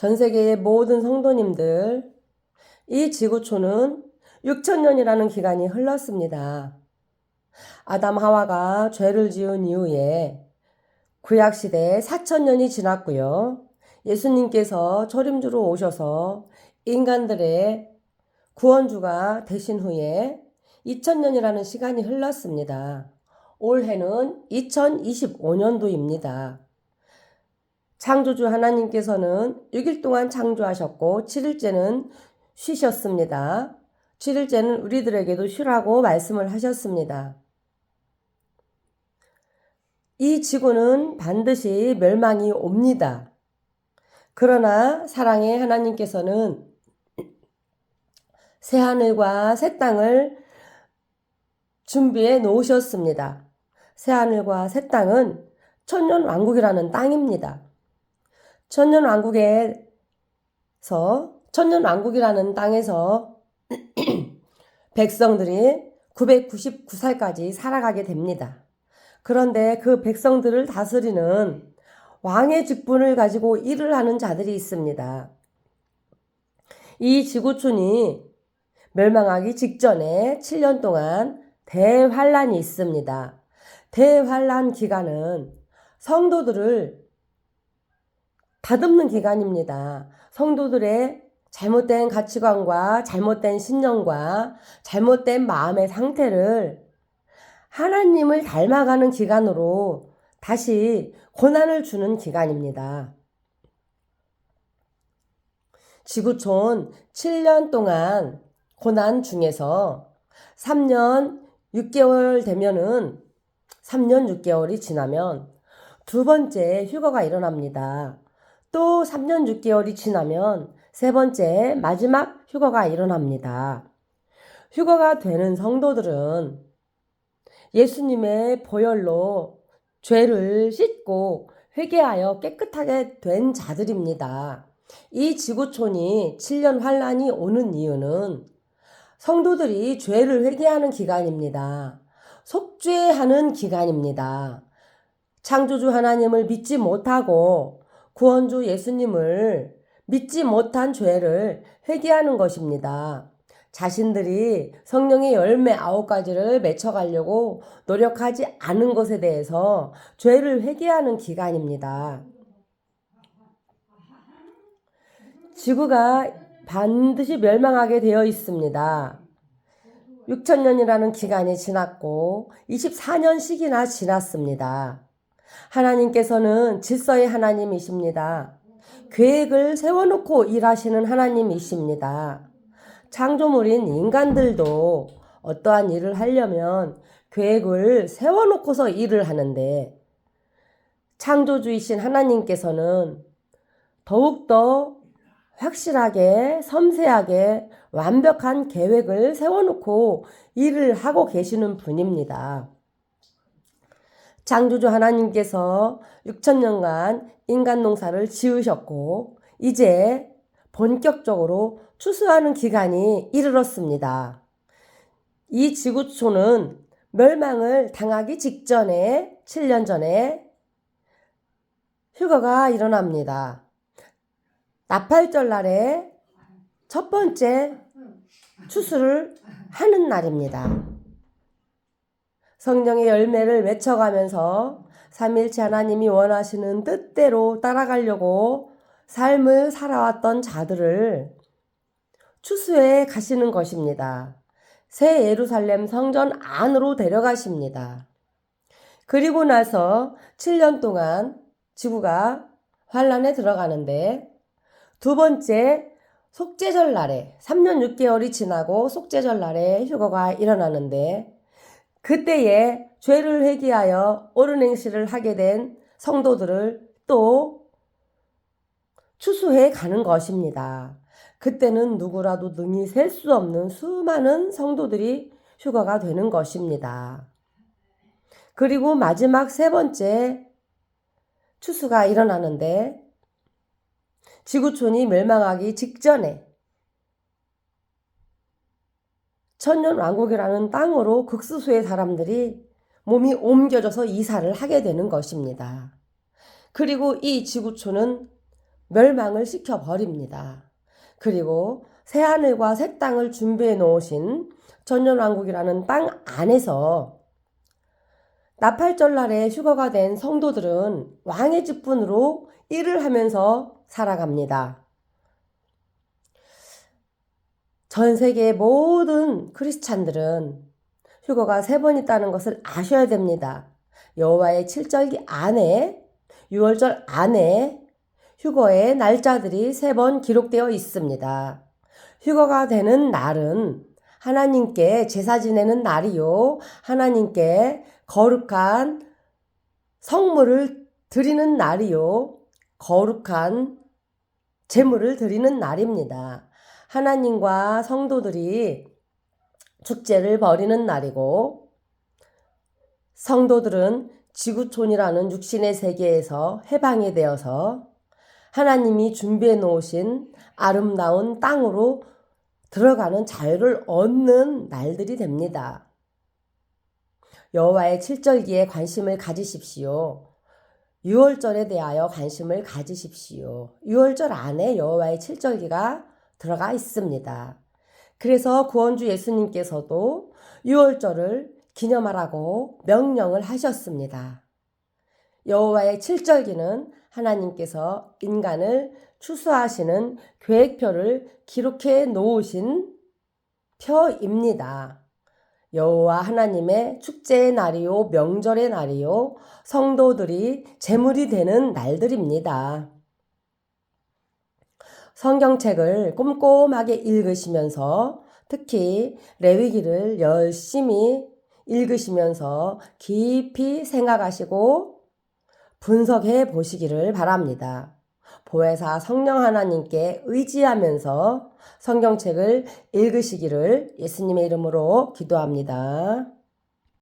전 세계의 모든 성도님들, 이 지구촌은 6천년이라는 기간이 흘렀습니다. 아담 하와가 죄를 지은 이후에 구약시대 4천년이 지났고요. 예수님께서 초림주로 오셔서 인간들의 구원주가 되신 후에 2000년이라는 시간이 흘렀습니다. 올해는 2025년도입니다. 창조주 하나님께서는 6일 동안 창조하셨고 7일째는 쉬셨습니다. 7일째는 우리들에게도 쉬라고 말씀을 하셨습니다. 이 지구는 반드시 멸망이 옵니다. 그러나 사랑의 하나님께서는 새하늘과 새 땅을 준비해 놓으셨습니다. 새하늘과 새 땅은 천년왕국이라는 땅입니다. 천년왕국이라는 땅에서 백성들이 999살까지 살아가게 됩니다. 그런데 그 백성들을 다스리는 왕의 직분을 가지고 일을 하는 자들이 있습니다. 이 지구촌이 멸망하기 직전에 7년 동안 대환란이 있습니다. 대환란 기간은 성도들을 다듬는 기간입니다. 성도들의 잘못된 가치관과 잘못된 신념과 잘못된 마음의 상태를 하나님을 닮아가는 기간으로 다시 고난을 주는 기간입니다. 지구촌 7년 동안 고난 중에서 3년 6개월 되면은 3년 6개월이 지나면 두 번째 휴거가 일어납니다. 또 3년 6개월이 지나면 세 번째 마지막 휴거가 일어납니다. 휴거가 되는 성도들은 예수님의 보혈로 죄를 씻고 회개하여 깨끗하게 된 자들입니다. 이 지구촌이 7년 환란이 오는 이유는 성도들이 죄를 회개하는 기간입니다. 속죄하는 기간입니다. 창조주 하나님을 믿지 못하고 구원주 예수님을 믿지 못한 죄를 회개하는 것입니다. 자신들이 성령의 열매 9가지를 맺혀가려고 노력하지 않은 것에 대해서 죄를 회개하는 기간입니다. 지구가 반드시 멸망하게 되어 있습니다. 6천년이라는 기간이 지났고 24년씩이나 지났습니다. 하나님께서는 질서의 하나님이십니다. 계획을 세워놓고 일하시는 하나님이십니다. 창조물인 인간들도 어떠한 일을 하려면 계획을 세워놓고서 일을 하는데 창조주이신 하나님께서는 더욱더 확실하게 섬세하게 완벽한 계획을 세워놓고 일을 하고 계시는 분입니다. 창조주 하나님께서 6천년간 인간 농사를 지으셨고 이제 본격적으로 추수하는 기간이 이르렀습니다. 이 지구촌은 멸망을 당하기 직전에 7년 전에 휴거가 일어납니다. 나팔절 날에 첫 번째 추수를 하는 날입니다. 성령의 열매를 맺혀가면서 삼위일체 하나님이 원하시는 뜻대로 따라가려고 삶을 살아왔던 자들을 추수해 가시는 것입니다. 새 예루살렘 성전 안으로 데려가십니다. 그리고 나서 7년 동안 지구가 환란에 들어가는데 두 번째 속죄절 날에 3년 6개월이 지나고 속죄절 날에 휴거가 일어나는데 그때에 죄를 회개하여 옳은 행실을 하게 된 성도들을 또 추수해 가는 것입니다. 그때는 누구라도 능히 셀 수 없는 수많은 성도들이 휴거가 되는 것입니다. 그리고 마지막 세 번째 추수가 일어나는데 지구촌이 멸망하기 직전에 천년왕국이라는 땅으로 극소수의 사람들이 몸이 옮겨져서 이사를 하게 되는 것입니다. 그리고 이 지구촌은 멸망을 시켜버립니다. 그리고 새하늘과 새 땅을 준비해 놓으신 천년왕국이라는 땅 안에서 나팔절날에 휴거가 된 성도들은 왕의 직분으로 일을 하면서 살아갑니다. 전 세계의 모든 크리스찬들은 휴거가 3번 있다는 것을 아셔야 됩니다. 여호와의 7절기 안에, 6월절 안에 휴거의 날짜들이 3번 기록되어 있습니다. 휴거가 되는 날은 하나님께 제사 지내는 날이요, 하나님께 거룩한 성물을 드리는 날이요, 거룩한 제물을 드리는 날입니다. 하나님과 성도들이 축제를 벌이는 날이고, 성도들은 지구촌이라는 육신의 세계에서 해방이 되어서 하나님이 준비해 놓으신 아름다운 땅으로 들어가는 자유를 얻는 날들이 됩니다. 여호와의 7절기에 관심을 가지십시오. 6월절에 대하여 관심을 가지십시오. 6월절 안에 여호와의 7절기가 들어가 있습니다. 그래서 구원주 예수님께서도 6월절을 기념하라고 명령을 하셨습니다. 여호와의 7절기는 하나님께서 인간을 추수하시는 계획표를 기록해 놓으신 표입니다. 여호와 하나님의 축제의 날이요, 명절의 날이요, 성도들이 제물이 되는 날들입니다. 성경책을 꼼꼼하게 읽으시면서 특히 레위기를 열심히 읽으시면서 깊이 생각하시고 분석해 보시기를 바랍니다. 보혜사 성령 하나님께 의지하면서 성경책을 읽으시기를 예수님의 이름으로 기도합니다.